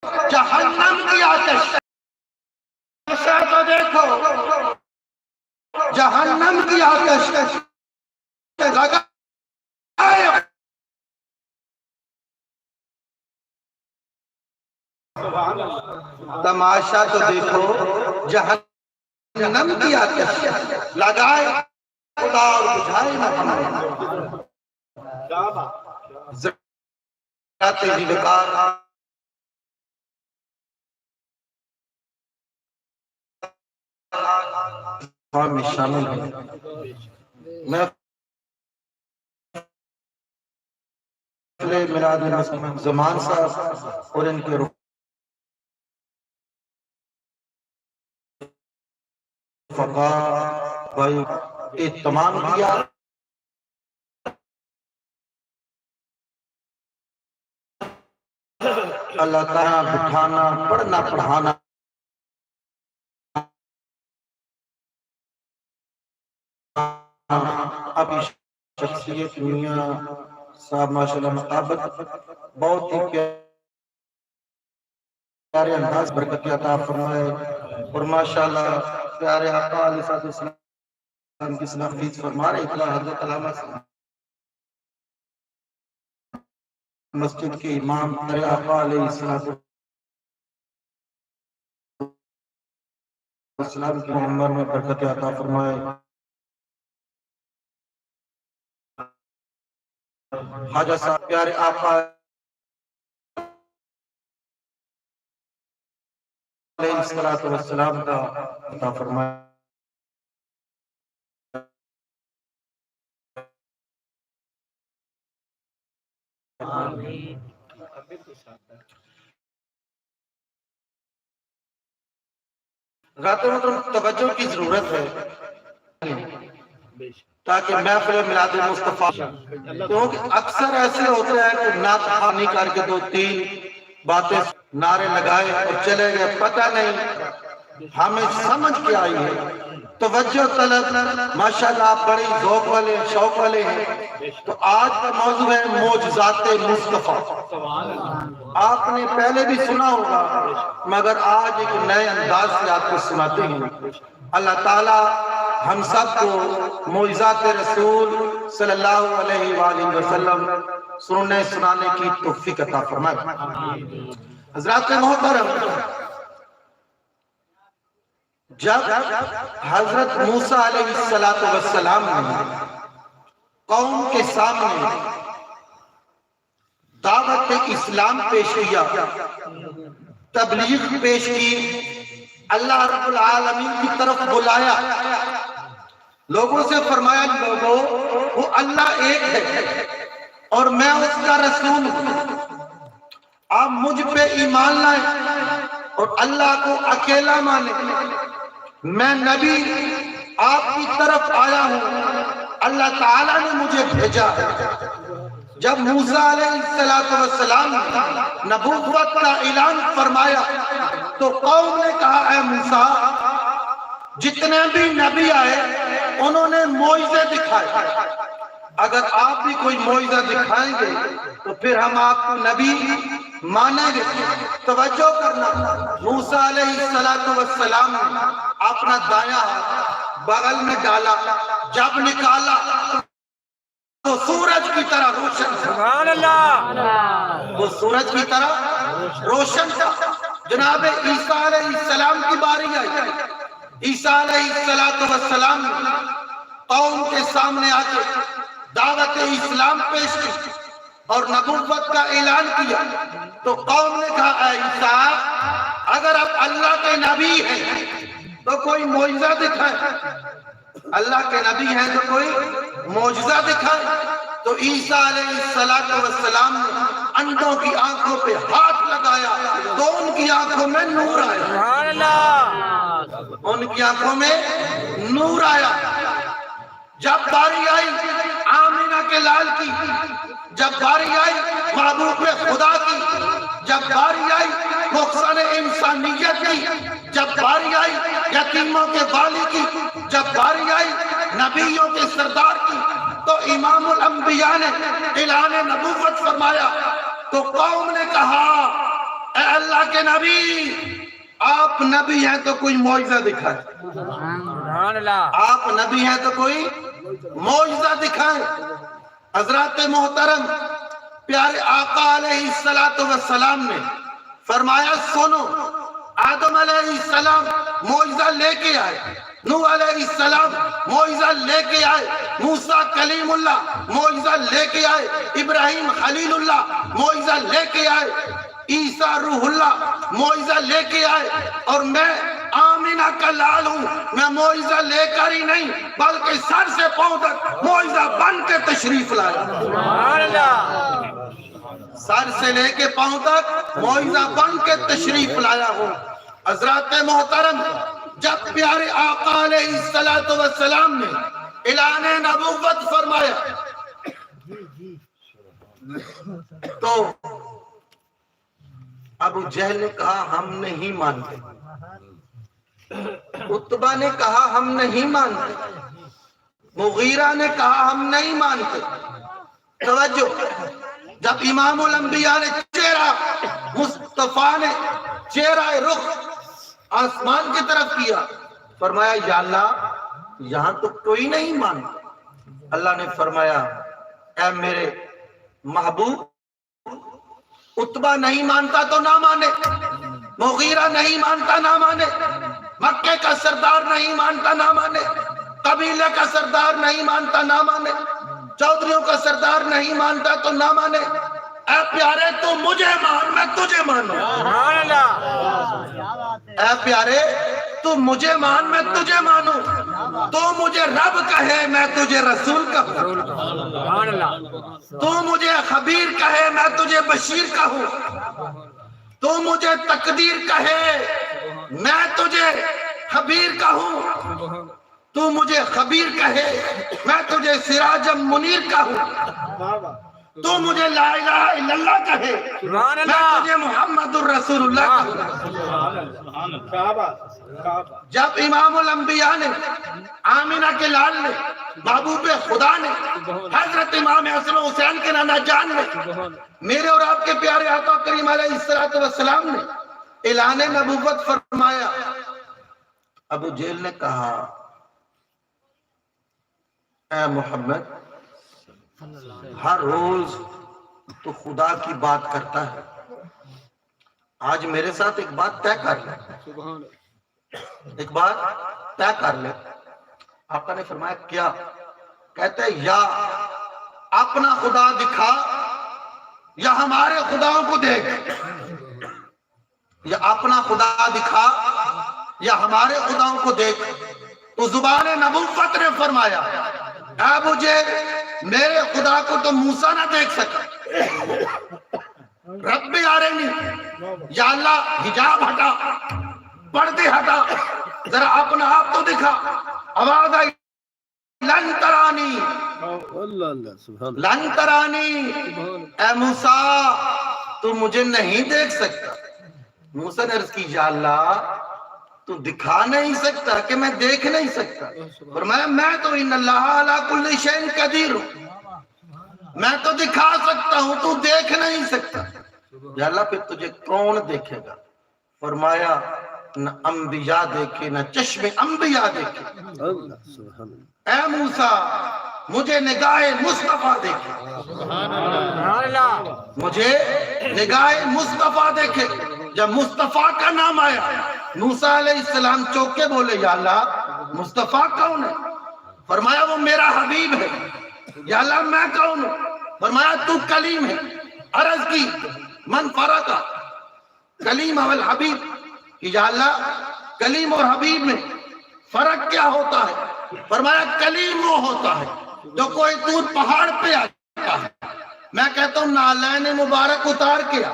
جہنم کی آتش تو دیکھو، جہنم کی آتش لگائے، تماشا تو دیکھو، جہنم کی آتش لگائے خدا اور بجھائے محمد، ذات وقار میں شامل ہے۔ میں میلاد زمان صاحب اور ان کے رفقا بھائی اہتمام کیا، اللہ تعالیٰ بٹھانا، پڑھنا پڑھانا ابھی شخصیت میاں صاحب ماشاءاللہ مطابق بہت ہی پیارے انداز برکت عطا فرمائے، اور ماشاءاللہ پیارے آقا علیہ السلام کی سنافیز فرما رہے اطلاع حضرت علامہ مسجد کے امام پیارے آقا علیہ السلام کی عمر میں برکت عطا فرمائے، خواجہ صاحب پیارے آقا علیہ السلام کا عطا فرمائے۔ ذات محترم توجہ کی ضرورت ہے تاکہ محفل میلاد مصطفیٰ، کیونکہ اکثر ایسے ہوتے ہیں کہ نعت خوانی کر کے دو تین باتیں نعرے لگائے اور چلے گئے، پتہ نہیں ہمیں سمجھ کے آئی ہے۔ توجہ طلب، ماشاءاللہ آپ بڑی ذوق والے شوق والے ہیں، تو آج کا موضوع ہے معجزات مصطفیٰ۔ آپ نے پہلے بھی سنا ہوگا مگر آج ایک نئے انداز سے آپ کو سناتے ہیں۔ اللہ تعالیٰ ہم سب کو معجزات رسول صلی اللہ علیہ وآلہ وسلم سننے سنانے کی توفیق عطا فرمائے۔ حضرات محترم، جب حضرت موسیٰ علیہ السلام نے قوم کے سامنے دعوت اسلام پیش کیا، تبلیغ پیش کی، اللہ رب العالمین کی طرف بلایا، لوگوں سے فرمایا لوگوں وہ اللہ ایک ہے اور میں اس کا رسول ہوں، آپ مجھ پہ ایمان لائیں اور اللہ کو اکیلا مانیں، میں نبی آپ کی طرف آیا ہوں، اللہ تعالیٰ نے مجھے بھیجا ہے۔ جب موسیٰ علیہ السلام نے نبوت کا اعلان فرمایا تو قوم نے کہا اے موسیٰ، جتنے بھی نبی آئے انہوں نے معجزے دکھائے، اگر آپ بھی کوئی معجزہ دکھائیں گے تو پھر ہم آپ کو نبی مانیں گے۔ توجہ کرنا، موسیٰ علیہ السلام نے اپنا دایاں ہاتھ بغل میں ڈالا، جب نکالا تو سورج کی طرح روشن تھا، سبحان اللہ، وہ سورج کی طرح روشن تھا۔ جناب عیسیٰ علیہ السلام کی باری آئی، عیسیٰ علیہ السلام نے قوم کے سامنے آ کے دعوت اسلام پیش کی اور نبوت کا اعلان کیا تو قوم نے کہا اے عیسیٰ، اگر آپ اللہ کے نبی ہیں تو کوئی معجزہ دکھائے، اللہ کے نبی ہیں تو کوئی معجزہ دکھائے۔ تو عیسیٰ علیہ السلام نے اندھوں کی آنکھوں پہ ہاتھ لگایا تو ان کی آنکھوں میں نور آیا، ان کی آنکھوں میں نور آیا۔ جب باری آئی آمینہ کے لال کی، جب باری آئی محبوب خدا کی، جب باری آئی محسن انسانیت کی، جب باری آئی یتیموں کے والی کی، جب باری آئی نبیوں کے سردار کی، تو امام الانبیاء نے اعلان نبوت فرمایا تو قوم نے کہا اے اللہ اللہ کے نبی آپ نبی ہیں تو کوئی معجزہ دکھائیں, آپ نبی ہیں تو کوئی معجزہ دکھائیں. حضرات محترم پیارے آقا علیہ السلام نے فرمایا سنو, آدم علیہ السلام معجزہ لے کے آئے, نوح علیہ السلام معجزہ لے کے آئے, موسیٰ کلیم اللہ معجزہ لے کے آئے, ابراہیم خلیل اللہ معجزہ لے کے آئے, عیسیٰ روح اللہ معجزہ لے کے آئے, اور میں آمینہ کا لال ہوں, میں معجزہ لے کر ہی نہیں بلکہ سر سے پاؤں تک معجزہ بن کے تشریف لایا. سر سے لے کے پاؤں تک معجزہ بن کے تشریف لایا ہوں. حضرات محترم جب پیارے آقا علیہ السلام نے اعلان نبوت فرمایا تو ابو جہل نے کہا ہم نہیں مانتے, عتبہ نے کہا ہم نہیں مانتے, مغیرہ نے کہا ہم نہیں مانتے. توجہ, جب امام الانبیاء نے چہرہ مصطفیٰ نے چہرہ رخ آسمان کی طرف کیا, فرمایا یا اللہ یہاں تو کوئی نہیں مانتا. اللہ نے فرمایا اے میرے محبوب, عتبہ نہیں مانتا تو نہ مانے, مغیرہ نہیں مانتا نہ مانے, مکے کا سردار نہیں مانتا نہ مانے, قبیلے کا سردار نہیں مانتا نہ مانے, چودھریوں کا سردار نہیں مانتا تو نہ مانے. اے پیارے تو مجھے مان, میں تجھے مانوں. اے پیارے تو مجھے مان, میں تجھے مانوں. تو مجھے رب کہے, میں تجھے رسول کہوں. تو مجھے خبیر کہے, میں تجھے بشیر کہوں. تو مجھے تقدیر کہے, میں تجھے خبیر کہوں. تو مجھے خبیر کہے, میں تجھے سراج منیر کہوں. تو مجھے لا الہ الا اللہ کہے, میں تجھے محمد الرسول اللہ کہوں. جب امام الانبیاء نے, آمینہ کے لال نے, محبوب خدا نے, حضرت امام حسن حسین کے نانا جان نے, میرے اور آپ کے پیارے آقا کریم علیہ السلام نے اعلان نبوت فرمایا, ابو جہل نے کہا اے محمد ہر روز تو خدا کی بات کرتا ہے, آج میرے ساتھ ایک بات طے کر لے, ایک بات طے کر لے. آقا نے فرمایا کیا؟ کہتے ہیں یا اپنا خدا دکھا یا ہمارے خداؤں کو دیکھ. یا اپنا خدا دکھا یا ہمارے خداؤں کو دیکھ. تو زبان نبوت نے فرمایا اے ابو جہل میرے خدا کو تو موسیٰ نہ دیکھ سکا, رب ارنی, یا اللہ حجاب ہٹا, پردے ہٹا, ذرا اپنا آپ تو دکھا. آواز آئی لن ترانی, لن ترانی, اے موسیٰ تو مجھے نہیں دیکھ سکتا. موسیٰ نے عرض کی یا اللہ تو دکھا نہیں سکتا کہ میں دیکھ نہیں سکتا. فرمایا میں تو ان اللہ علی کل شیء قدیر ہوں, میں تو دکھا سکتا ہوں, تو دیکھ نہیں سکتا. یا اللہ پھر تجھے کون دیکھے گا؟ فرمایا نہ انبیاء دیکھے, نہ چشم انبیاء دیکھے. اے موسیٰ مجھے نگاہ مصطفیٰ دیکھے, مجھے نگاہ مصطفیٰ دیکھے. جب مصطفیٰ کا نام آیا موسیٰ علیہ السلام چوک کے بولے یا اللہ مصطفیٰ کون ہے؟ فرمایا وہ میرا حبیب ہے. یا اللہ میں کون ہوں؟ فرمایا تو کلیم ہے. عرض کی من فرقا کلیم والحبیب, کہ یا اللہ کلیم اور حبیب میں فرق کیا ہوتا ہے؟ فرمایا کلیم وہ ہوتا ہے جو کوئی دور پہاڑ پہ آتا ہے, میں کہتا ہوں نالین مبارک اتار کیا,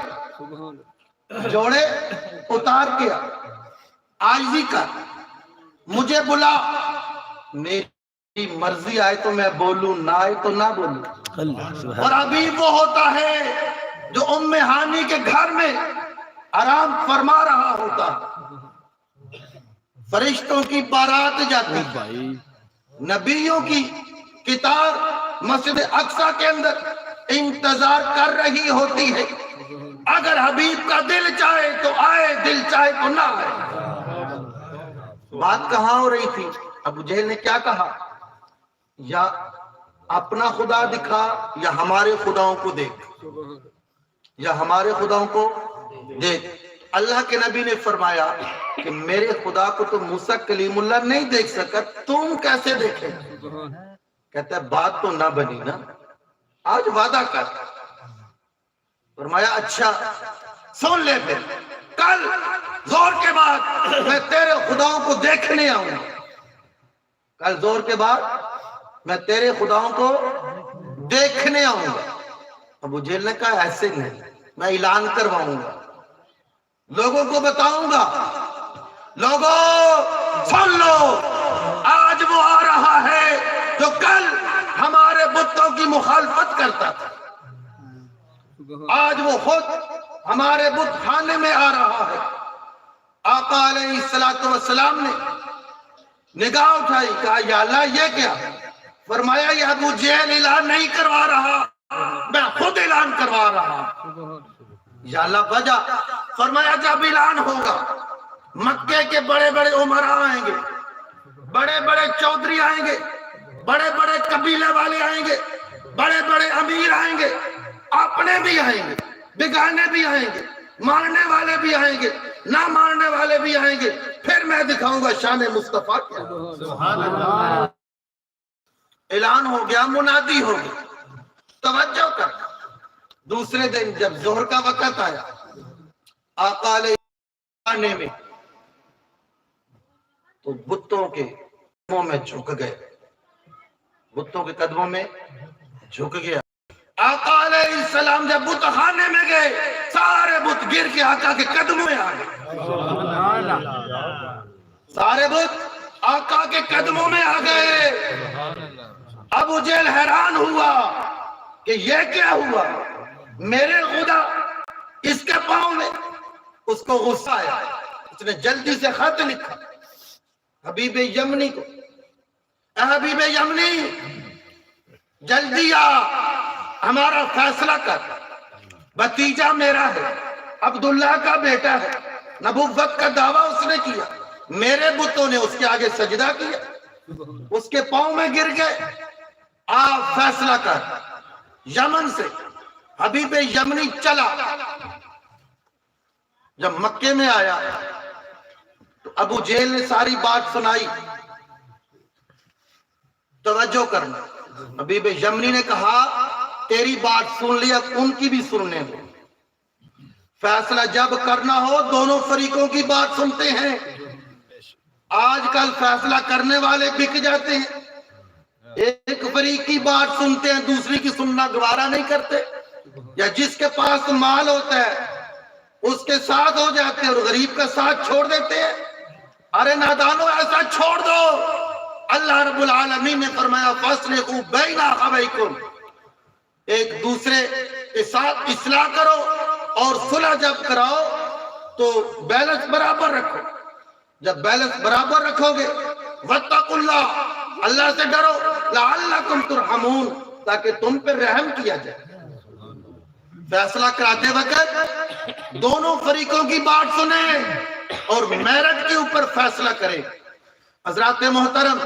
جوڑے اتار کیا, عاجزی کر, مجھے بلا, میری مرضی آئے تو میں بولوں, نہ آئے تو نہ بولوں. اور حبیب وہ ہوتا ہے جو ام ہانی کے گھر میں آرام فرما رہا ہوتا, فرشتوں کی بارات جاتی, نبیوں کی قطار مسجد اقصی کے اندر انتظار کر رہی ہوتی ہے. اگر حبیب کا دل چاہے تو آئے، دل چاہے تو نہ آئے۔ بات کہاں ہو رہی تھی؟ ابو جہل نے کیا کہا؟ یا اپنا خدا دکھا یا ہمارے خداؤں کو دیکھ، یا ہمارے خداؤں کو دیکھ۔ اللہ کے نبی نے فرمایا کہ میرے خدا کو تو موسیٰ کلیم اللہ نہیں دیکھ سکا، تم کیسے دیکھے؟ کہتا ہے بات تو نہ بنی نا، آج وعدہ کر۔ فرمایا اچھا سن لے، پھر کل زور کے بعد میں تیرے خداؤں کو دیکھنے آؤں گا، کل زور کے بعد میں تیرے خداؤں کو دیکھنے آؤں گا۔ ابو جہل نے کہا ایسے نہیں، میں اعلان کرواؤں گا، لوگوں کو بتاؤں گا، لوگوں سن لو، آج وہ آ رہا ہے جو کل ہمارے بتوں کی مخالفت کرتا تھا، آج وہ خود ہمارے بت خانے میں آ رہا ہے۔ آقا علیہ السلام نے نگاہ اٹھائی، کہا یا اللہ یہ کیا؟ فرمایا یہ ابو جہل اعلان نہیں کروا رہا، میں خود اعلان کروا رہا۔ یا اللہ وجہ؟ فرمایا جب اعلان ہوگا مکے کے بڑے بڑے عمراء آئیں گے، بڑے بڑے چودھری آئیں گے، بڑے بڑے قبیلے والے آئیں گے، بڑے بڑے امیر آئیں گے، اپنے بھی آئیں گے، بگانے بھی آئیں گے، ماننے والے بھی آئیں گے، نہ ماننے والے بھی آئیں گے، پھر میں دکھاؤں گا شان مصطفیٰ کیا۔ سبحان اللہ۔ اعلان ہو گیا، منادی ہو گیا، توجہ کر۔ دوسرے دن جب ظہر کا وقت آیا، آقا علیہ السلام میں تو بتوں کے قدموں میں جھک گئے، بتوں کے قدموں میں جھک گیا۔ آقا علیہ السلام جب بت خانے میں گئے، سارے بت گر کے آقا کے قدموں میں آ گئے، سارے بت آقا کے قدموں میں آ گئے۔ ابو جہل حیران ہوا کہ یہ کیا ہوا، میرے خدا اس کے پاؤں میں۔ اس کو غصہ آیا، اس نے جلدی سے خط لکھا حبیب یمنی کو، اے حبیب یمنی جلدی آ، ہمارا فیصلہ کر، بھتیجا میرا ہے، عبداللہ کا بیٹا ہے، نبوت کا دعویٰ اس نے کیا، میرے بتوں نے اس کے آگے سجدہ کیا، اس کے پاؤں میں گر گئے، آپ فیصلہ کر۔ یمن سے حبیب یمنی چلا، جب مکے میں آیا تو ابو جہل نے ساری بات سنائی، توجہ کرنا۔ حبیب یمنی نے کہا تیری بات سن لیا، ان کی بھی سننے دو، فیصلہ جب کرنا ہو دونوں فریقوں کی بات سنتے ہیں۔ آج کل فیصلہ کرنے والے بک جاتے ہیں، ایک فریق کی بات سنتے ہیں، دوسری کی سننا گوارا نہیں کرتے، یا جس کے پاس مال ہوتا ہے اس کے ساتھ ہو جاتے ہیں اور غریب کا ساتھ چھوڑ دیتے ہیں۔ ارے نادانو ایسا چھوڑ دو، اللہ رب العالمین نے فرمایا فَأَصْلِحُوا بَيْنَ أَخَوَيْكُمْ، ایک دوسرے کے ساتھ اصلاح کرو، اور صلح جب کراؤ تو بیلنس برابر رکھو۔ جب بیلنس برابر رکھو گے وَاتَّقُوا اللَّهَ، اللہ سے ڈرو، لَعَلَّكُمْ تُرْحَمُونَ، تاکہ تم پر رحم کیا جائے۔ فیصلہ کراتے وقت دونوں فریقوں کی بات سنیں اور میرٹ کے اوپر فیصلہ کریں۔ حضرات محترم،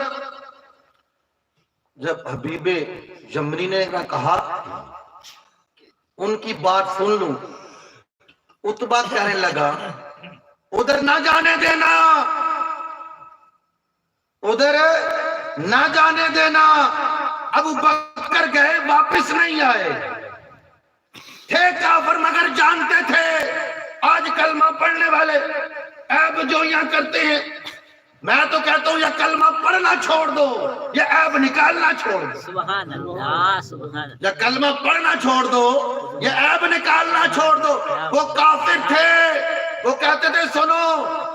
جب حبیب یمنی نے کہا ان کی بات سن لوں، عتبہ کہنے لگا ادھر نہ جانے دینا، ادھر نہ جانے دینا۔ ابو بکر گئے، واپس نہیں آئے، تھے کافر مگر جانتے تھے آج کلمہ پڑھنے والے عیب جوئیاں کرتے ہیں۔ میں تو کہتا ہوں یہ کلمہ پڑھنا چھوڑ دو، یہ عیب نکالنا چھوڑ دو۔ سبحان اللہ، سبحان اللہ۔ یہ کلمہ پڑھنا چھوڑ دو، یہ عیب نکالنا چھوڑ دو۔ وہ کافر تھے، وہ کہتے تھے سنو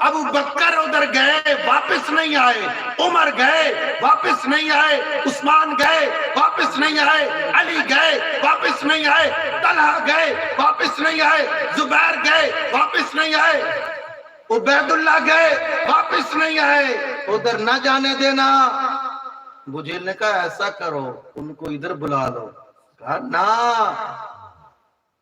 ابو بکر ادھر گئے واپس نہیں آئے، عمر گئے واپس نہیں آئے، عثمان گئے واپس نہیں آئے، علی گئے واپس نہیں آئے، طلحہ گئے واپس نہیں آئے، زبیر گئے واپس نہیں آئے، عبید اللہ گئے واپس نہیں آئے، ادھر نہ جانے دینا۔ ابو جہل نے کہا ایسا کرو ان کو ادھر بلا لو، کہا نا،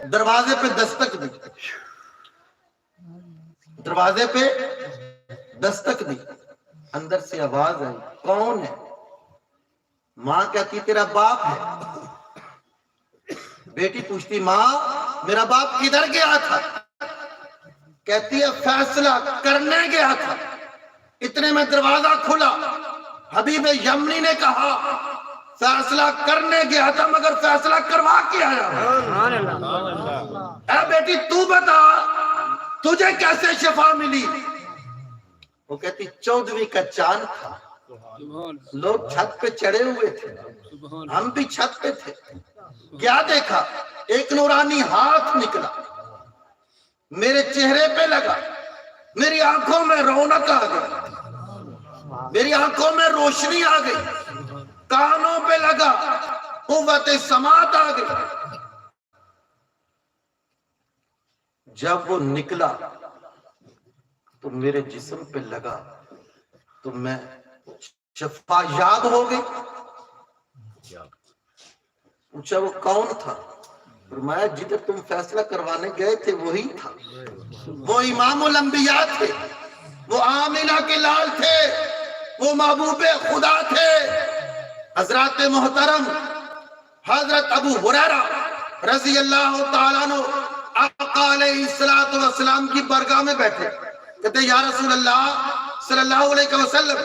دروازے پہ دستک دی، دروازے پہ دستک دی، اندر سے آواز آئی، کون ہے؟ ماں کہتی تیرا باپ ہے۔ بیٹی پوچھتی ماں میرا باپ کدھر گیا تھا؟ کہتی ہے فیصلہ کرنے گیا تھا۔ اتنے میں دروازہ کھلا، حبیب یمنی نے کہا فیصلہ کرنے گیا تھا مگر فیصلہ کروا کے آیا۔ اے بیٹی تو بتا تجھے کیسے شفا ملی؟ وہ کہتی 14ویں کا چاند تھا، لوگ چھت پہ چڑھے ہوئے تھے، ہم بھی چھت پہ تھے، کیا دیکھا؟ ایک نورانی ہاتھ نکلا، میرے چہرے پہ لگا، میری آنکھوں میں رونق آ گئی، میری آنکھوں میں روشنی آ گئی، کانوں پہ لگا، قوت سماعت آ گئی۔ جب وہ نکلا تو میرے جسم پہ لگا تو میں شفا یاد ہو گئی۔ پوچھا وہ کون تھا؟ فرمایا جدھر تم فیصلہ کروانے گئے تھے وہی تھا، وہ امام الانبیاء تھے، وہ آمنہ کے لال تھے، وہ محبوب خدا تھے، حضرات محترم حضرت ابو ہریرہ رضی اللہ تعالیٰ عنہ آقا علیہ السلام کی بارگاہ میں بیٹھے، کہتے یا رسول اللہ صلی اللہ علیہ وسلم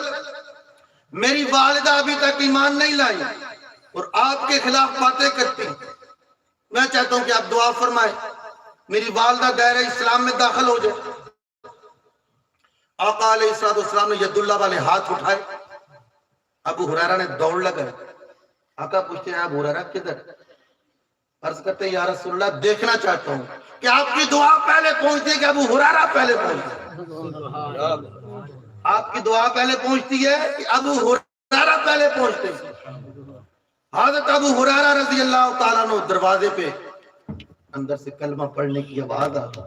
میری والدہ ابھی تک ایمان نہیں لائی اور آپ کے خلاف باتیں کرتی، میں چاہتا ہوں کہ آپ دعا فرمائیں میری والدہ دائرہ اسلام میں داخل ہو جائے۔ آقا علیہ السلام نے ید اللہ والے ہاتھ اٹھائے، ابو ہریرہ نے دوڑ لگائے، آقا پوچھتے ہیں ابو ہریرہ کدھر؟ عرض کرتے ہیں یا رسول اللہ دیکھنا چاہتا ہوں کہ آپ کی دعا پہلے پہنچتی ہے کہ ابو ہریرہ پہلے پہنچتی ہے؟ آپ کی دعا پہلے پہنچتی ہے کہ ابو ہریرہ پہلے پہنچتے ہیں؟ حضرت ابو ہریرہ رضی اللہ تعالیٰ عنہ دروازے پہ اندر سے کلمہ پڑھنے کی آواز آتا،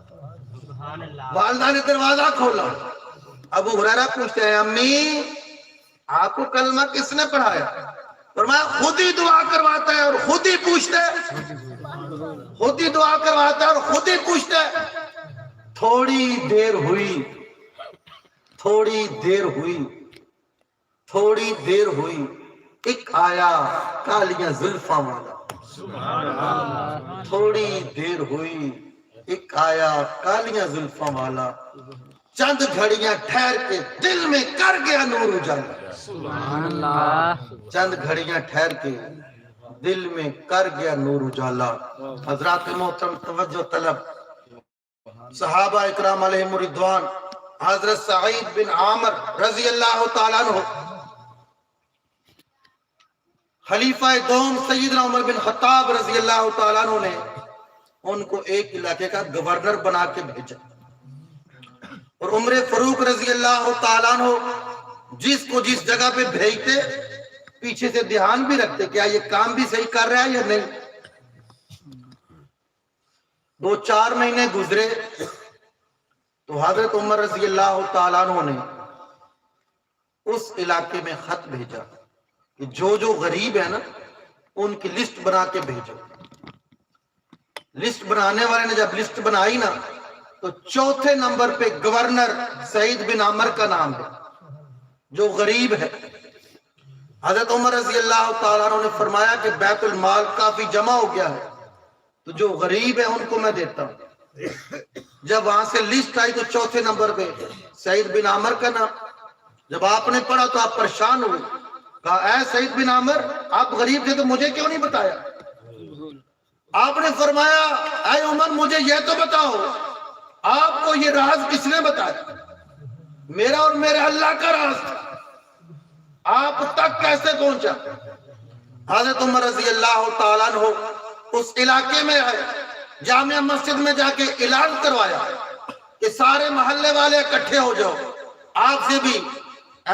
والدہ نے دروازہ کھولا، ابو ہریرہ پوچھتے ہیں امی آپ کو کلمہ کس نے پڑھایا؟ فرمایا خود ہی دعا کرواتا ہے اور خود ہی پوچھتا ہے، خود ہی دعا کرواتا ہے اور خود ہی پوچھتا ہے۔ تھوڑی دیر ہوئی، تھوڑی دیر ہوئی، تھوڑی دیر ہوئی، ایک آیا کالیاں زلفاں والا، تھوڑی دیر ہوئی، ایک آیا کالیاں زلفاں والا، چند گھڑیاں ٹھہر کے دل میں کر گیا نور اجالا، چند گھڑیاں ٹھہر کے دل میں کر گیا نور اجالا۔ حضرات محترم توجہ طلب، صحابہ اکرام علیہم رضوان، حضرت سعید بن عامر رضی اللہ تعالیٰ عنہ، خلیفہ دوم سیدنا عمر بن خطاب رضی اللہ تعالیٰ عنہ نے ان کو ایک علاقے کا گورنر بنا کے بھیجا، اور عمر فاروق رضی اللہ تعالیٰ عنہ جس کو جس جگہ پہ بھیجتے پیچھے سے دھیان بھی رکھتے کیا یہ کام بھی صحیح کر رہا ہے یا نہیں۔ 2-4 مہینے گزرے تو حضرت عمر رضی اللہ تعالیٰ عنہ نے اس علاقے میں خط بھیجا کہ جو غریب ہے نا ان کی لسٹ بنا کے بھیجو۔ لسٹ بنانے والے نے جب لسٹ بنائی نا تو 4تھے نمبر پہ گورنر سعید بن عامر کا نام ہے جو غریب ہے۔ حضرت عمر رضی اللہ تعالیٰ عنہ نے فرمایا کہ بیت المال کافی جمع ہو گیا ہے تو جو غریب ہے ان کو میں دیتا ہوں۔ جب وہاں سے لسٹ آئی تو 4تھے نمبر پہ سعید بن عامر کا نام، جب آپ نے پڑھا تو آپ پریشان ہوئے، کہا اے سعید بن عامر آپ غریب تھے تو مجھے کیوں نہیں بتایا؟ آپ نے فرمایا اے عمر مجھے یہ تو بتاؤ آپ کو یہ راز کس نے بتایا؟ میرا اور میرے اللہ کا راز تھا، آپ تک کیسے پہنچا؟ حضرت عمر رضی اللہ تعالیٰ عنہ اس علاقے میں آئے، جامع مسجد میں جا کے اعلان کروایا کہ سارے محلے والے اکٹھے ہو جاؤ، آپ سے بھی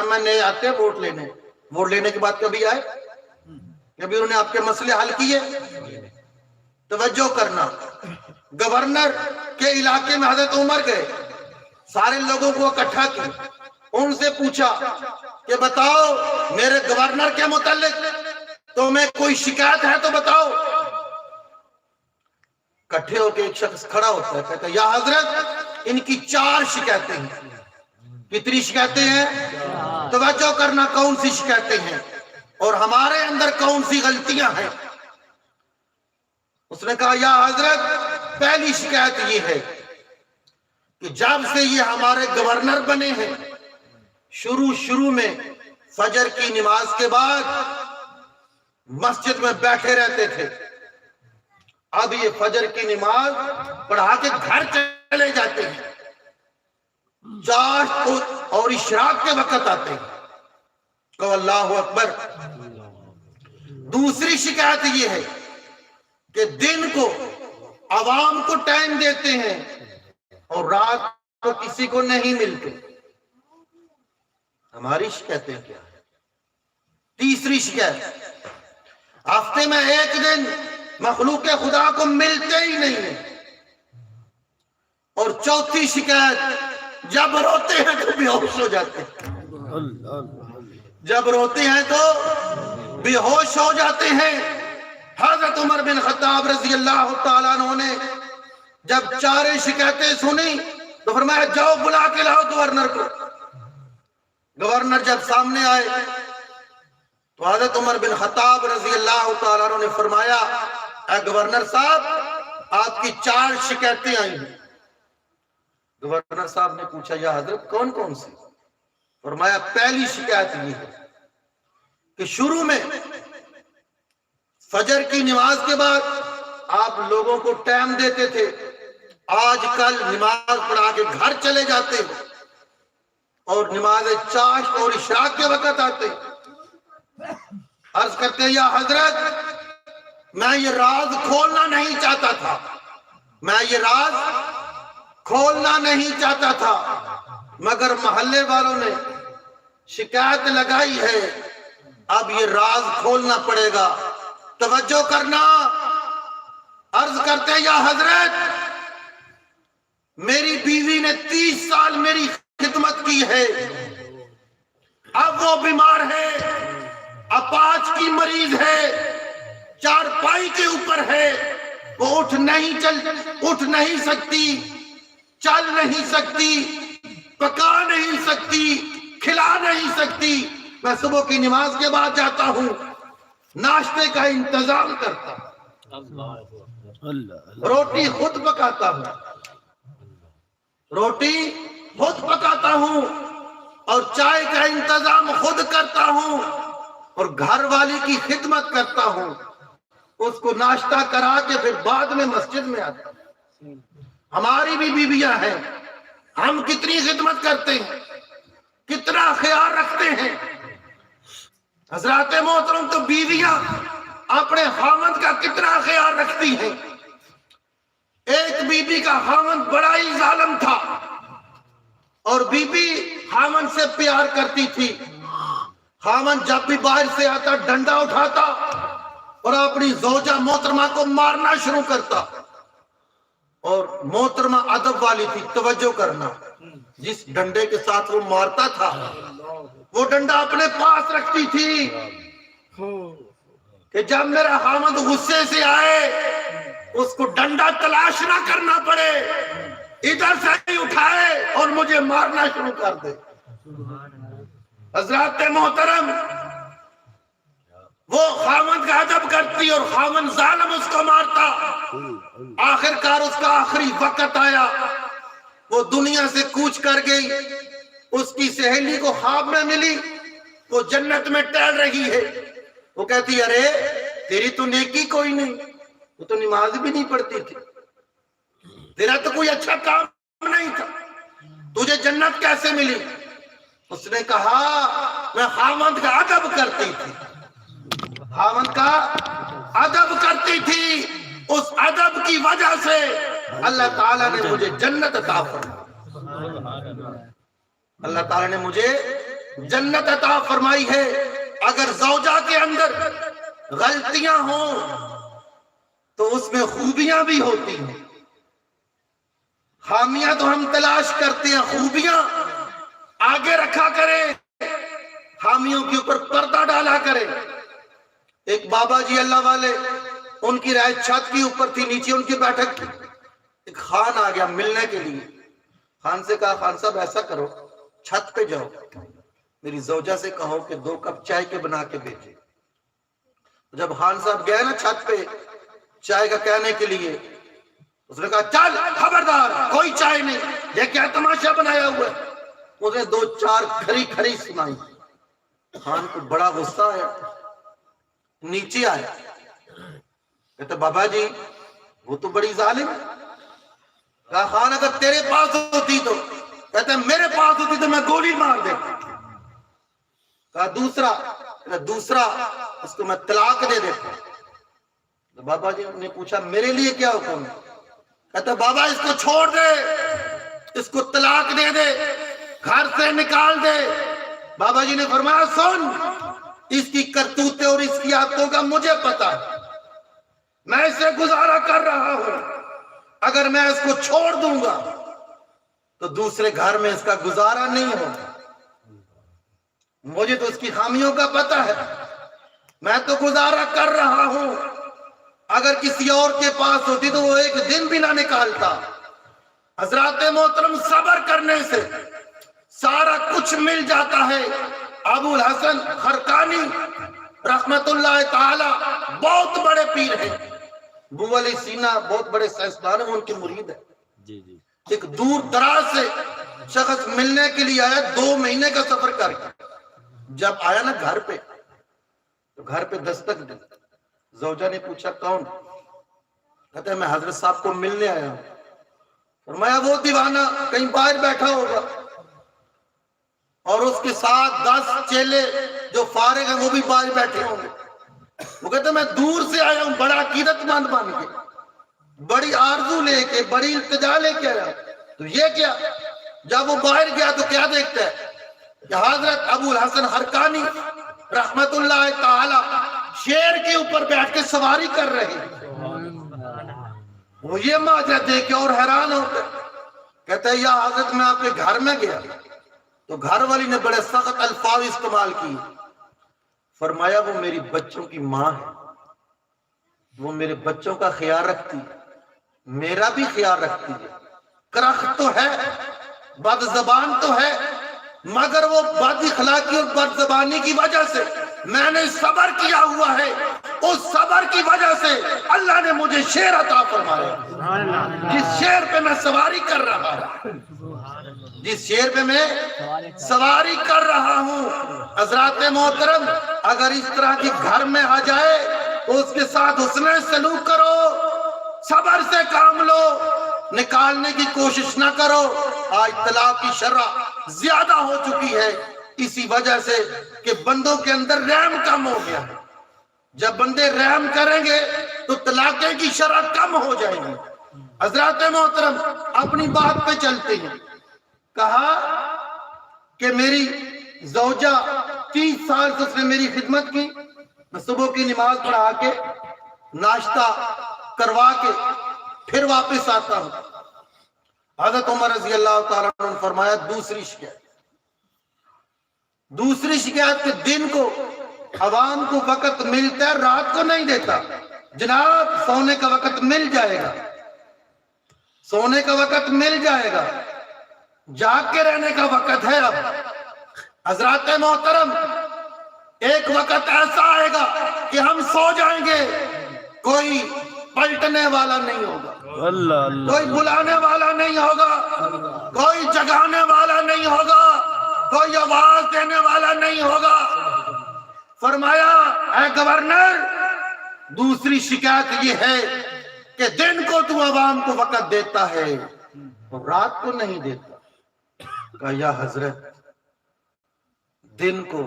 MNA آتے ووٹ لینے، ووٹ لینے کے بعد کبھی آئے؟ کبھی انہوں نے آپ کے مسئلے حل کیے؟ توجہ کرنا، گورنر کے علاقے میں حضرت عمر گئے، سارے لوگوں کو اکٹھا کی، ان سے پوچھا کہ بتاؤ میرے گورنر کے متعلق تمہیں کوئی شکایت ہے تو بتاؤ۔ کٹھے ہو کے ایک شخص کھڑا ہوتا ہے، کہتا ہے یا حضرت ان کی 4 شکایتیں ہیں۔ کتنی شکایتیں ہیں؟ توجہ کرنا، کون سی شکایتیں ہیں اور ہمارے اندر کون سی غلطیاں ہیں؟ اس نے کہا یا حضرت پہلی شکایت یہ ہے کہ جب سے یہ ہمارے گورنر بنے ہیں، شروع میں فجر کی نماز کے بعد مسجد میں بیٹھے رہتے تھے، اب یہ فجر کی نماز پڑھا کے گھر چلے جاتے ہیں، چاشت اور اشراق کے وقت آتے ہیں۔ کہو اللہ اکبر۔ دوسری شکایت یہ ہے کہ دن کو عوام کو ٹائم دیتے ہیں اور رات کو کسی کو نہیں ملتے۔ ہماری شکایتیں کیا ہے؟ تیسری شکایت، ہفتے میں ایک دن مخلوق خدا کو ملتے ہی نہیں ہیں۔ اور چوتھی شکایت، جب روتے ہیں تو بے ہوش ہو جاتے ہیں۔ جب روتے ہیں تو بے ہوش ہو جاتے ہیں۔ حضرت عمر بن خطاب رضی اللہ تعالیٰ عنہ نے جب 4 شکایتیں سنی تو فرمایا جاؤ بلا کے لاؤ گورنر کو۔ گورنر جب سامنے آئے تو حضرت عمر بن خطاب رضی اللہ تعالیٰ عنہ نے فرمایا اے گورنر صاحب آپ کی 4 شکایتیں آئی ہیں۔ گورنر صاحب نے پوچھا یا حضرت کون کون سی؟ فرمایا پہلی شکایت یہ ہے کہ شروع میں فجر کی نماز کے بعد آپ لوگوں کو ٹائم دیتے تھے، آج کل نماز پڑھا کے گھر چلے جاتے اور نماز چاشت اور اشراق کے وقت آتے۔ عرض کرتے یا حضرت میں یہ راز کھولنا نہیں چاہتا تھا، میں یہ راز کھولنا نہیں چاہتا تھا، مگر محلے والوں نے شکایت لگائی ہے، اب یہ راز کھولنا پڑے گا، توجہ کرنا۔ عرض کرتے یا حضرت میری بیوی نے 30 سال میری خدمت کی ہے، اب وہ بیمار ہے، اپاچ کی مریض ہے، چارپائی کے اوپر ہے، وہ اٹھ نہیں سکتی، چل نہیں سکتی، پکا نہیں سکتی، کھلا نہیں سکتی۔ میں صبح کی نماز کے بعد جاتا ہوں، ناشتے کا انتظام کرتا ہوں، روٹی خود پکاتا ہوں، روٹی خود پکاتا ہوں اور چائے کا انتظام خود کرتا ہوں اور گھر والی کی خدمت کرتا ہوں، اس کو ناشتہ کرا کے پھر بعد میں مسجد میں آتا ہوں۔ ہماری بھی بیویاں ہیں، ہم کتنی خدمت کرتے ہیں، کتنا خیال رکھتے ہیں۔ حضرات محترم تو بیویاں اپنے خاوند کا کتنا خیال رکھتی ہیں۔ ایک بی بی کا خاوند بڑا ہی ظالم تھا اور بی بی خاوند سے پیار کرتی تھی۔ خاوند جب بھی باہر سے آتا ڈنڈا اٹھاتا اور اپنی زوجہ محترمہ کو مارنا شروع کرتا، اور محترمہ ادب والی تھی، توجہ کرنا، جس ڈنڈے کے ساتھ وہ مارتا تھا وہ ڈنڈا اپنے پاس رکھتی تھی کہ جب میرا خاوند غصے سے آئے اس کو ڈنڈا تلاش نہ کرنا پڑے، ادھر سے ہی اٹھائے اور مجھے مارنا شروع کر دے۔ حضرات محترم وہ خاوند کا ادب کرتی اور خاوند ظالم اس کو مارتا۔ آخر کار اس کا آخری وقت آیا، وہ دنیا سے کوچ کر گئی، اس کی سہیلی کو خواب میں ملی، وہ جنت میں ٹہل رہی ہے، وہ کہتی ارے تیری تو نیکی کوئی نہیں، وہ تو نماز بھی نہیں پڑھتی تھی، تیرا تو کوئی اچھا کام نہیں تھا، تجھے جنت کیسے ملی؟ اس نے کہا میں خاوند کا ادب کرتی تھی، خاوند کا ادب کرتی تھی، اس ادب کی وجہ سے اللہ تعالیٰ نے مجھے جنت عطا فرمائی، اللہ تعالیٰ نے مجھے جنت عطا فرمائی ہے۔ اگر زوجہ کے اندر غلطیاں ہوں تو اس میں خوبیاں بھی ہوتی ہیں، خامیاں تو ہم تلاش کرتے ہیں، خوبیاں آگے رکھا کریں، خامیوں کے اوپر پردہ ڈالا کریں۔ ایک بابا جی اللہ والے، ان کی رہائش چھت کے اوپر تھی، نیچے ان کی بیٹھک تھی. ایک خان آ گیا ملنے کے لیے. خان سے کہا خان صاحب ایسا کرو چھت پہ جاؤ، میری زوجہ سے کہو کہ 2 کپ چائے کے بنا کے بھیجے. جب خان صاحب گئے نا چھت پہ چائے کا کہنے کے لیے، اس نے کہا چل خبردار کوئی چائے نہیں، یہ کیا تماشا بنایا ہوا ہے. اس نے 2-4 کھری سنائی. خان کو بڑا غصہ آیا، نیچے آیا، کہتے بابا جی وہ تو بڑی ظالم ہے. کہا خان اگر تیرے پاس ہوتی تو، کہتے میرے پاس ہوتی تو میں گولی مار دیتا. کہا دوسرا اس کو میں طلاق دے دیتا. تو بابا جی نے پوچھا میرے لیے کیا حکم ہے؟ کہتا بابا اس کو چھوڑ دے، اس کو طلاق دے دے، گھر سے نکال دے. بابا جی نے فرمایا سن، اس کی کرتوتیں اور اس کی عادتوں کا مجھے پتا ہے، میں اسے گزارا کر رہا ہوں. اگر میں اس کو چھوڑ دوں گا تو دوسرے گھر میں اس کا گزارا نہیں ہوگا. مجھے تو اس کی خامیوں کا پتا ہے، میں تو گزارا کر رہا ہوں. اگر کسی اور کے پاس ہوتی تو وہ ایک دن بھی نہ نکالتا. حضرات محترم صبر کرنے سے سارا کچھ مل جاتا ہے. ابو الحسن خرقانی رحمت اللہ تعالی بہت بڑے پیر ہیں. ابو علی سینا بہت بڑے سائنسدان ہیں، ان کے مرید ہیں. ایک دور دراز سے شخص ملنے کے لیے آیا، 2 مہینے کا سفر کر کے. جب آیا نا گھر پہ تو گھر پہ دستک دی. زوجہ نے پوچھا کون؟ کہتے ہیں میں حضرت صاحب کو ملنے آیا ہوں. فرمایا وہ دیوانہ کہیں باہر بیٹھا ہوگا، اور اس کے ساتھ 10 چیلے جو فارغ ہیں وہ بھی باہر بیٹھے ہوں گے. وہ کہتے ہیں میں دور سے آیا ہوں، بڑا عقیدت مند بن کے، بڑی آرزو لے کے، بڑی التجا لے کے آیا. تو یہ کیا؟ جب وہ باہر گیا تو کیا دیکھتا ہے کہ حضرت ابو الحسن خرقانی رحمت اللہ تعالی شیر کے اوپر بیٹھ کے سواری کر رہے ہیں. وہ یہ ماجرا دیکھ کے اور حیران ہوتے، کہتے ہیں یا حضرت میں آپ کے گھر میں گیا تو گھر والی نے بڑے سخت الفاظ استعمال کیے. فرمایا وہ میری بچوں کی ماں ہے، وہ میرے بچوں کا خیال رکھتی ہے، میرا بھی خیال رکھتی ہے. کرخت تو ہے، بد زبان تو ہے، مگر وہ بد اخلاقی اور بد زبانی کی وجہ سے میں نے صبر کیا ہوا ہے. اس صبر کی وجہ سے اللہ نے مجھے شیر عطا فرمایا. جس شیر پہ میں سواری کر رہا ہوں، جس شیر پہ میں سواری کر رہا ہوں. حضرات محترم اگر اس طرح کی گھر میں آ جائے تو اس کے ساتھ حسن سلوک کرو، صبر سے کام لو، نکالنے کی کوشش نہ کرو. آج طلاق کی شرح زیادہ ہو چکی ہے اسی وجہ سے کہ بندوں کے اندر رحم کم ہو گیا. جب بندے رحم کریں گے تو طلاقیں کی شرح کم ہو جائیں گی. حضرات محترم اپنی بات پہ چلتے ہیں. کہا کہ میری زوجہ 30 سال سے اس نے میری خدمت کی، میں صبح کی نماز پڑھا کے ناشتہ کروا کے پھر واپس آتا ہوں. حضرت عمر رضی اللہ تعالیٰ عنہ نے فرمایا دوسری شکایت کہ دن کو عوام کو وقت ملتا ہے، رات کو نہیں دیتا. جناب سونے کا وقت مل جائے گا، سونے کا وقت مل جائے گا، جاگ کے رہنے کا وقت ہے. اب حضرات محترم ایک وقت ایسا آئے گا کہ ہم سو جائیں گے، کوئی پلٹنے والا نہیں ہوگا، کوئی بلانے والا نہیں ہوگا، کوئی جگانے والا نہیں ہوگا، کوئی آواز دینے والا نہیں ہوگا. فرمایا اے گورنر دوسری شکایت یہ ہے کہ دن کو تو عوام کو وقت دیتا ہے اور رات کو نہیں دیتا. کہا یا حضرت دن کو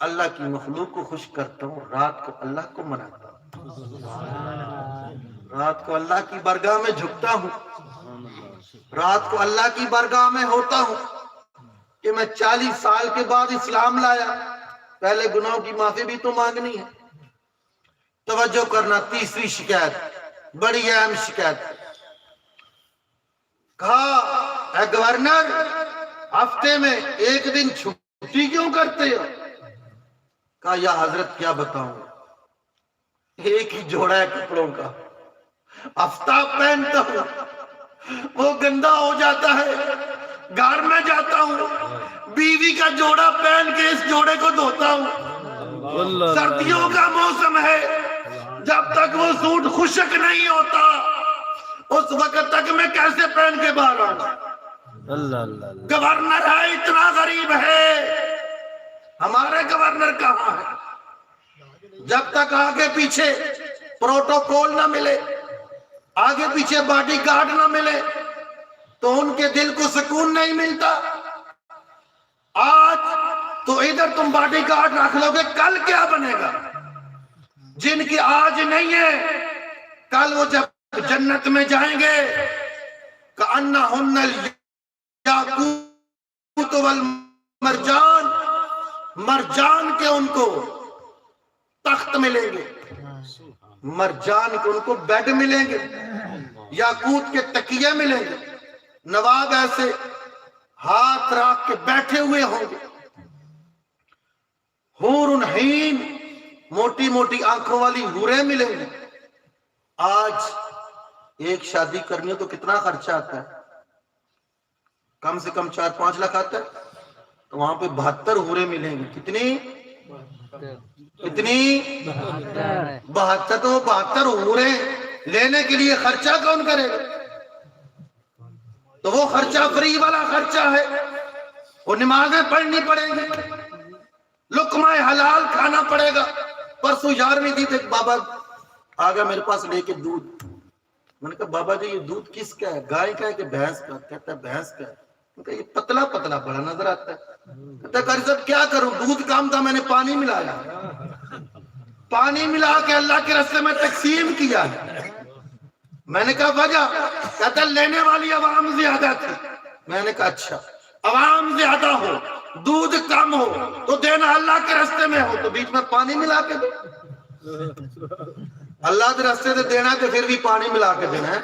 اللہ کی مخلوق کو خوش کرتا ہوں، رات کو اللہ کو مناتا ہوں، رات کو اللہ کی بارگاہ میں جھکتا ہوں، رات کو اللہ کی بارگاہ میں ہوتا ہوں کہ میں 40 سال کے بعد اسلام لایا، پہلے گناہوں کی معافی بھی تو مانگنی ہے. توجہ کرنا، تیسری شکایت بڑی اہم شکایت. کہا اے گورنر ہفتے میں 1 دن چھٹی کیوں کرتے ہو؟ کہا یا حضرت کیا بتاؤں، ایک ہی جوڑا ہے کپڑوں کا، آفتاب پہنتا ہوں وہ گندا ہو جاتا ہے، گھر میں جاتا ہوں بیوی کا جوڑا پہن کے اس جوڑے کو دھوتا ہوں، سردیوں کا موسم ہے، جب تک وہ سوٹ خشک نہیں ہوتا اس وقت تک میں کیسے پہن کے باہر آؤں؟ گورنر ہے اتنا غریب ہے، ہمارے گورنر کہاں ہے؟ جب تک آگے پیچھے پروٹوکول نہ ملے، آگے پیچھے باڈی گارڈ نہ ملے تو ان کے دل کو سکون نہیں ملتا۔ آج تو ادھر تم باڈی گارڈ رکھ لو گے، کل کیا بنے گا؟ جن کی آج نہیں ہے کل وہ جب جنت میں جائیں گے کأنہن الیاقوت والمرجان، مرجان کے ان کو تخت ملیں گے، مرجان کے ان کو بیڈ ملیں گے، یاقوت کے تکیے ملیں گے، نواب ایسے ہاتھ رکھ کے بیٹھے ہوئے ہوں گے، حور عین موٹی موٹی آنکھوں والی حوریں ملیں گی۔ آج ایک شادی کرنی ہو تو کتنا خرچہ آتا ہے؟ کم سے کم 4-5 لاکھ آتا ہے، تو وہاں پہ 72 حوریں ملیں گی۔ کتنی 72، تو 72 حوریں لینے کے لیے خرچہ کون کرے گا؟ تو وہ خرچہ فری والا خرچہ ہے، وہ نمازیں پڑھنی پڑیں گی، لقمہ حلال کھانا پڑے گا۔ پرسوں 11ویں تھی، ایک بابا آگا میرے پاس لے کے دودھ، میں نے کہا بابا جی یہ دودھ کس کا ہے؟ گائے کا ہے کہ بھینس کا؟ کہتا ہے بھینس کا ہے۔ میں نے کہا یہ پتلا پتلا بڑا نظر آتا ہے۔ کہتا ہے قاری صاحب کیا کروں، دودھ کام تھا میں نے پانی ملایا، پانی ملا کے اللہ کے راستے میں تقسیم کیا ہے۔ میں نے کہا وجہ؟ کہتا ہے لینے والی عوام زیادہ تھی۔ میں نے کہا اچھا، عوام زیادہ ہو دودھ کم ہو تو دینا اللہ کے راستے میں ہو تو بیچ میں پانی ملا کے دو، اللہ کے راستے سے دینا تو پھر بھی پانی ملا کے دینا ہے۔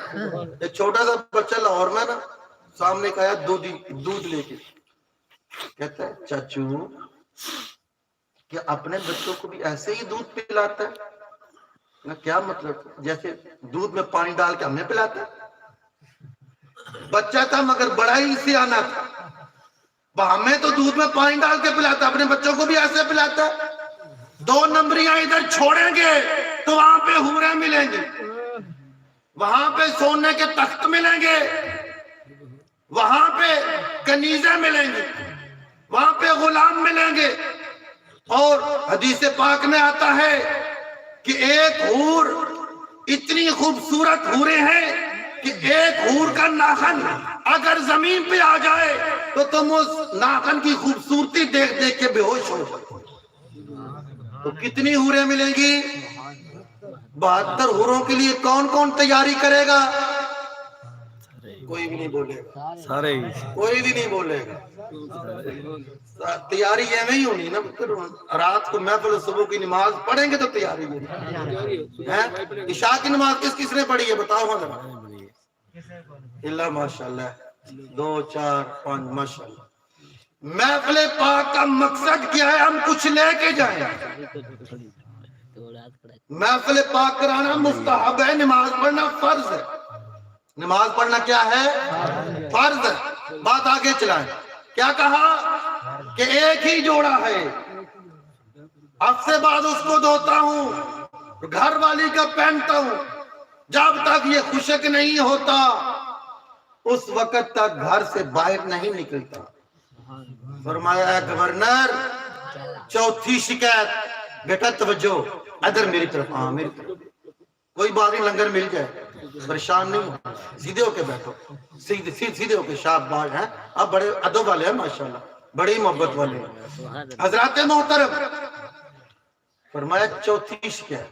ایک چھوٹا سا بچہ لاہور میں نا سامنے کا آیا دودھ لے کے، کہتا ہے چاچو کیا اپنے بچوں کو بھی ایسے ہی دودھ پلاتا ہے؟ کیا مطلب؟ جیسے دودھ میں پانی ڈال کے ہمیں پلاتا ہے؟ بچہ تھا مگر بڑا ہی سیانا تھا، ہمیں تو دودھ میں پانی ڈال کے پلاتا، اپنے بچوں کو بھی ایسے پلاتا ہے؟ 2 نمبریاں ادھر چھوڑیں گے تو وہاں پہ حوریں ملیں گی، وہاں پہ سونے کے تخت ملیں گے، وہاں پہ کنیزیں ملیں گی، وہاں پہ غلام ملیں گے۔ اور حدیث پاک میں آتا ہے کہ ایک حور اتنی خوبصورت حوریں ہیں کہ ایک حور کا ناخن اگر زمین پہ آ جائے تو تم اس ناخن کی خوبصورتی دیکھ دیکھ کے بے ہوش ہو جائے۔ تو کتنی حوریں ملیں گی؟ 72 حوروں کے لیے کون کون تیاری کرے گا؟ کوئی بھی نہیں بولے گا، کوئی بھی نہیں بولے گا۔ تیاری یہ نہیں ہونی نا، رات کو محفل صبح کی نماز پڑھیں گے تو تیاری ہونی ہے۔ عشاء کی نماز کس کس نے پڑھی ہے بتاؤ ہاں ذرا؟ اللہ ماشاءاللہ 2 4 5 ماشاءاللہ۔ محفل پاک کا مقصد کیا ہے؟ ہم کچھ لے کے جائیں۔ محفل پاک کرانا مستحب ہے، نماز پڑھنا فرض ہے۔ نماز پڑھنا کیا ہے؟ فرض ہے۔ بات آگے چلائیں، کیا کہا کہ ایک ہی جوڑا ہے، اب سے بعد اس کو دھوتا ہوں، گھر والی کا پہنتا ہوں، جب تک یہ خشک نہیں ہوتا اس وقت تک گھر سے باہر نہیں نکلتا۔ فرمایا ہے گورنر چوتھی شکایت، بیٹا توجہ ادھر میری طرف، ہاں میری طرف، کوئی بات نہیں لنگر مل جائے، پریشان نہیں ہو، سیدھے ہو کے بیٹھو، سیدھے ہو کے شاباش ہیں، اب بڑے ادب والے ہیں ماشاءاللہ، بڑی محبت والے ہیں۔ حضرات محترم فرمایا چوتھی شکایت،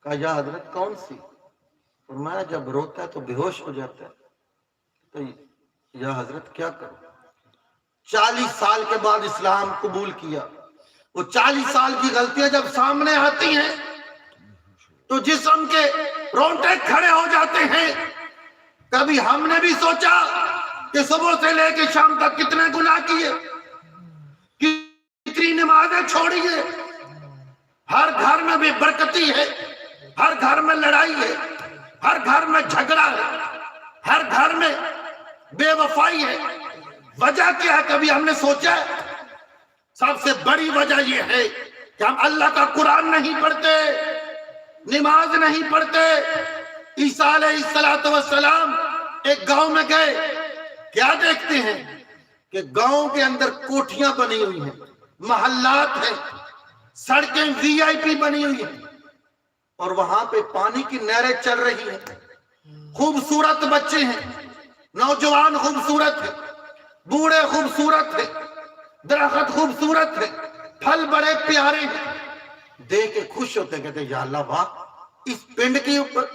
کہا یا حضرت کون سی؟ فرمایا جب روتا ہے تو بے ہوش ہو جاتا ہے۔ تو یا حضرت کیا کروں؟ 40 سال کے بعد اسلام قبول کیا، وہ 40 سال کی غلطیاں جب سامنے آتی ہیں تو جسم کے رونٹے کھڑے ہو جاتے ہیں۔ کبھی ہم نے بھی سوچا کہ صبح سے لے کے شام تک کتنے گناہ کیے، کتنی نمازیں چھوڑی ہے، ہر گھر میں بے برکتی ہے، ہر گھر میں لڑائی ہے، ہر گھر میں جھگڑا ہے، ہر گھر میں بے وفائی ہے۔ وجہ کیا ہے؟ کبھی ہم نے سوچا ہے؟ سب سے بڑی وجہ یہ ہے کہ ہم اللہ کا قرآن نہیں پڑھتے، نماز نہیں پڑھتے۔ عیسیٰ علیہ السلام ایک گاؤں میں گئے، کیا دیکھتے ہیں کہ گاؤں کے اندر کوٹھیاں بنی ہوئی ہیں، محلات ہیں، سڑکیں وی آئی پی بنی ہوئی ہیں، اور وہاں پہ پانی کی نہریں چل رہی ہیں، خوبصورت بچے ہیں، نوجوان خوبصورت ہیں، بوڑھے خوبصورت ہیں، درخت خوبصورت ہے، پھل بڑے پیارے ہیں۔ دیکھ کے خوش ہوتے، کہتے یا اللہ واہ، اس پنڈ کے اوپر،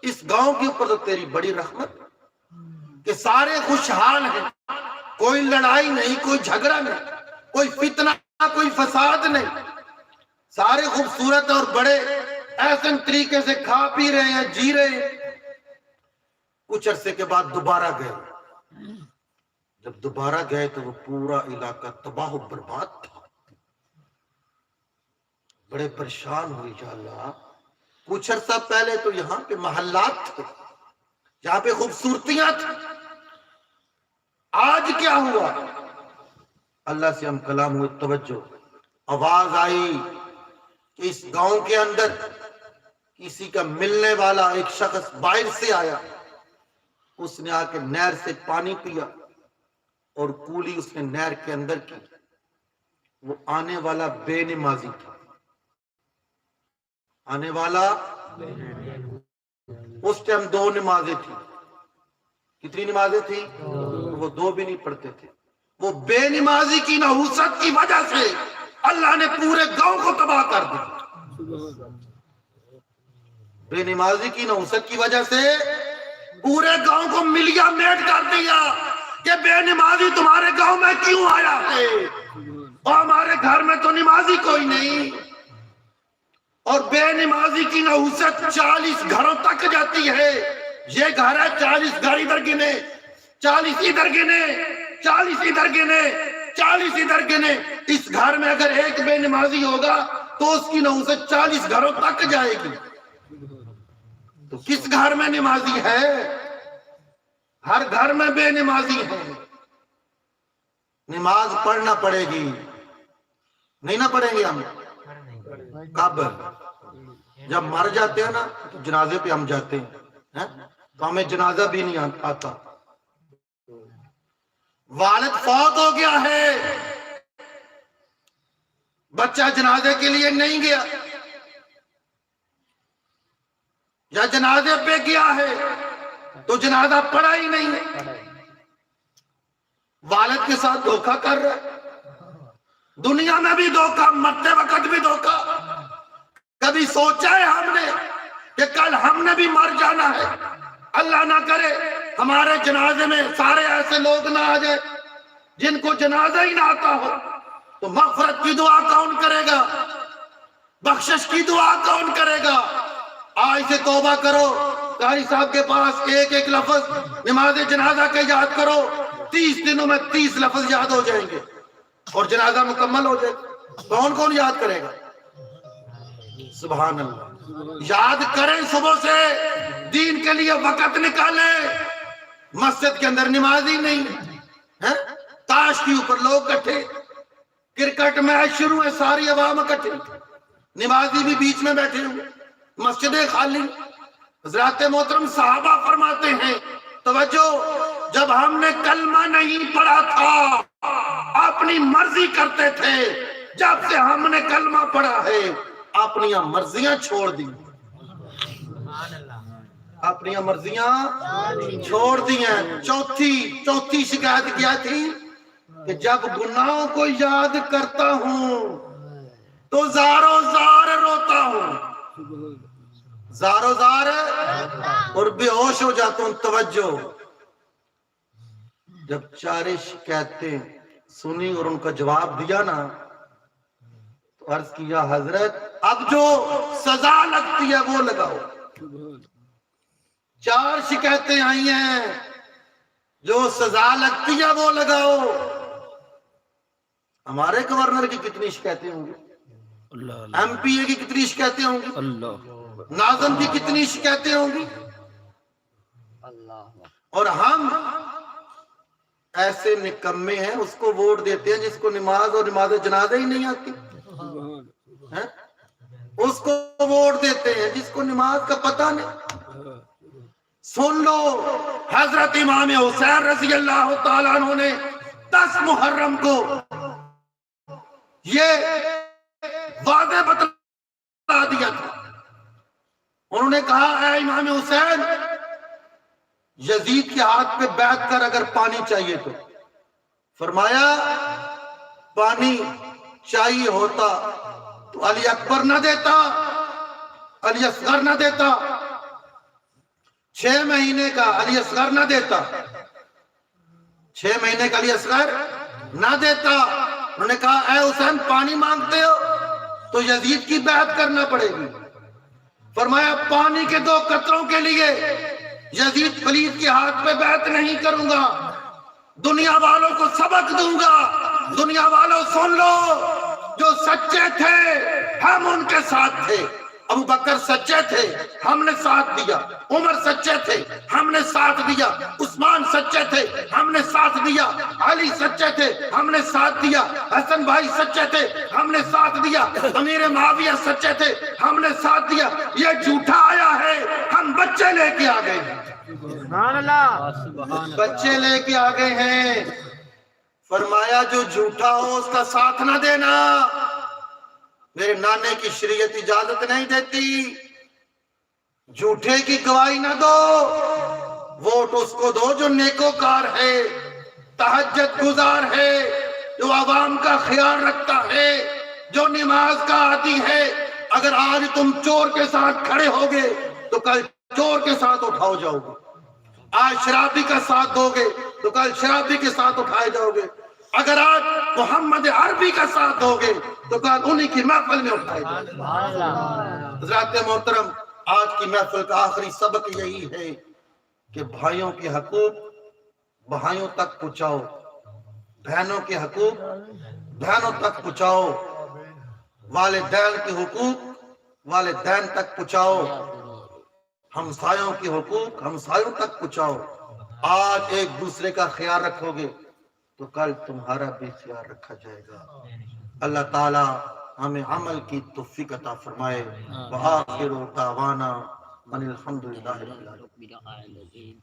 اس گاؤں کے اوپر تو تیری بڑی رحمت کہ سارے خوشحال ہیں، کوئی لڑائی نہیں، کوئی جھگڑا نہیں، کوئی فتنہ، کوئی فساد نہیں، سارے خوبصورت اور بڑے احسن طریقے سے کھا پی رہے ہیں، جی رہے ہیں۔ کچھ عرصے کے بعد دوبارہ گئے، جب دوبارہ گئے تو وہ پورا علاقہ تباہ و برباد تھا۔ بڑے پریشان ہوئے، یا اللہ کچھ عرصہ پہلے تو یہاں پہ محلات تھے، یہاں پہ خوبصورتیاں تھیں، آج کیا ہوا؟ اللہ سے ہم کلام ہوئے، توجہ، آواز آئی کہ اس گاؤں کے اندر کسی کا ملنے والا ایک شخص باہر سے آیا، اس نے آ کے نہر سے پانی پیا اور کولی اس نے نہر کے اندر کی۔ وہ آنے والا بے نمازی تھا، آنے والا، اس ٹائم 2 نمازیں تھی۔ کتنی نمازیں تھی؟ وہ 2 بھی نہیں پڑھتے تھے۔ وہ بے نمازی کی نحوست کی وجہ سے اللہ نے پورے گاؤں کو تباہ کر دیا۔ بے نمازی کی نحوست کی وجہ سے پورے گاؤں کو ملیا میٹ کر دیا کہ بے نمازی تمہارے گاؤں میں کیوں آیا ہے، اور ہمارے گھر میں تو نمازی کوئی نہیں۔ اور بے نمازی کی نحوست 40 گھروں تک جاتی ہے۔ یہ گھر ہے، 40 گھر ادھر گنے، 40 ادھر گنے، 40 ادھر گنے، 40 ادھر گنے۔ اس گھر میں اگر ایک بے نمازی ہوگا تو اس کی نحوست 40 گھروں تک جائے گی۔ تو کس گھر میں نمازی ہے؟ ہر گھر میں بے نمازی ہے۔ نماز پڑھنا پڑے گی، نہیں نہ پڑھیں گے ہم؟ کب؟ جب مر جاتے ہیں نا تو جنازے پہ ہم جاتے ہیں، تو ہمیں جنازہ بھی نہیں آتا۔ والد فوت ہو گیا ہے، بچہ جنازے کے لیے نہیں گیا، یا جنازے پہ گیا ہے تو جنازہ پڑھا ہی نہیں ہے۔ والد کے ساتھ دھوکہ کر رہا ہے، دنیا میں بھی دھوکہ، مرتے وقت بھی دھوکہ۔ کبھی سوچا ہے ہم نے کہ کل ہم نے بھی مر جانا ہے؟ اللہ نہ کرے ہمارے جنازے میں سارے ایسے لوگ نہ آ جائے جن کو جنازہ ہی نہ آتا ہو، تو مغفرت کی دعا کون کرے گا؟ بخشش کی دعا کون کرے گا؟ آج سے توبہ کرو، قاری صاحب کے پاس ایک ایک لفظ نماز جنازہ کے یاد کرو، 30 دنوں میں 30 لفظ یاد ہو جائیں گے اور جنازہ مکمل ہو جائے گا۔ کون کون یاد کرے گا؟ سبحان اللہ۔ یاد کریں، صبح سے دین کے لیے وقت نکالیں۔ مسجد کے اندر نماز ہی نہیں ہے، تاش کے اوپر لوگ اکٹھے، کرکٹ میچ شروع ہے، ساری عوام اکٹھے، نمازی بھی بیچ میں بیٹھے ہوئے، مسجدیں خالی۔ حضرات محترم صحابہ فرماتے ہیں، توجہ، جب ہم نے کلمہ نہیں پڑھا تھا اپنی مرضی کرتے تھے، جب سے ہم نے کلمہ پڑھا ہے اپنی مرضیاں چھوڑ دی، اپنی مرضیاں چھوڑ دی ہیں۔ چوتھی شکایت کیا تھی کہ جب گناہوں کو یاد کرتا ہوں تو زارو زار روتا ہوں، زارو زار اور بے ہوش ہو جاتا ہوں۔ توجہ، جب 4 شکایتیں سنی اور ان کا جواب دیا نا تو عرض کیا، حضرت اب جو سزا لگتی ہے وہ لگاؤ۔ 4 شکایتیں آئی ہیں، جو سزا لگتی ہے وہ لگاؤ۔ ہمارے گورنر کی کتنی شکایتیں ہوں گی؟ ایم پی اے کی کتنی شکایتیں ہوں گی، ناظم کی کتنی شکایتیں ہوں گی، اور ہم ایسے نکمے ہیں اس کو ووٹ دیتے ہیں جس کو نماز اور نماز جنازہ ہی نہیں آتی، اس کو ووٹ دیتے ہیں جس کو نماز کا پتہ نہیں۔ سن لو، حضرت امام حسین رضی اللہ تعالیٰ عنہ نے 10 محرم کو یہ واضح بتلا دیا تھا، انہوں نے کہا اے امام حسین، یزید کے ہاتھ پہ بیعت کر اگر پانی چاہیے تو۔ فرمایا پانی چاہیے ہوتا تو علی اکبر نہ دیتا، علی اصغر نہ دیتا، 6 مہینے کا علی اصغر نہ دیتا، 6 مہینے کا علی اصغر نہ دیتا۔ انہوں نے کہا اے حسین پانی مانگتے ہو تو یزید کی بیعت کرنا پڑے گی۔ فرمایا پانی کے 2 قطروں کے لیے یزید پلید کے ہاتھ پہ بیعت نہیں کروں گا، دنیا والوں کو سبق دوں گا۔ دنیا والوں سن لو، جو سچے تھے ہم ان کے ساتھ تھے، ابو بکر سچے تھے ہم نے ساتھ دیا، عمر سچے تھے ہم نے ساتھ دیا، عثمان سچے تھے ہم نے ساتھ دیا، علی سچے تھے ہم نے ساتھ دیا، حسن بھائی سچے تھے ہم نے ساتھ دیا، امیر معاویہ سچے تھے ہم نے ساتھ دیا۔ یہ جھوٹا آیا ہے، ہم بچے لے کے آ گئے ہیں، سبحان اللہ، بچے لے کے آ گئے ہیں۔ فرمایا جو جھوٹا ہو اس کا ساتھ نہ دینا، میرے نانے کی شریعت اجازت نہیں دیتی، جھوٹے کی گواہی نہ دو، ووٹ اس کو دو جو نیکوکار ہے، تہجد گزار ہے، جو عوام کا خیال رکھتا ہے، جو نماز کا عادی ہے۔ اگر آج تم چور کے ساتھ کھڑے ہوگے تو کل چور کے ساتھ اٹھاؤ جاؤ گے، آج شرابی کا ساتھ دو گے تو کل شرابی کے ساتھ اٹھائے جاؤ گے، اگر آج محمد عربی کا ساتھ دو گے تو کل انہی کی محفل میں اٹھائے جاؤ گے۔ حضرات محترم، آج کی محفل کا آخری سبق یہی ہے کہ بھائیوں کے حقوق بھائیوں تک پہنچاؤ، بہنوں کے حقوق بہنوں تک پہنچاؤ، والدین کے حقوق والدین تک پہنچاؤ، ہمسایوں کے حقوق ہمسایوں تک پہنچاؤ۔ آج ایک دوسرے کا خیال رکھو گے تو کل تمہارا بھی خیال رکھا جائے گا۔ اللہ تعالی ہمیں عمل کی توفیق عطا فرمائے۔ وآخر دعوانا ان الحمدللہ رب العالمین۔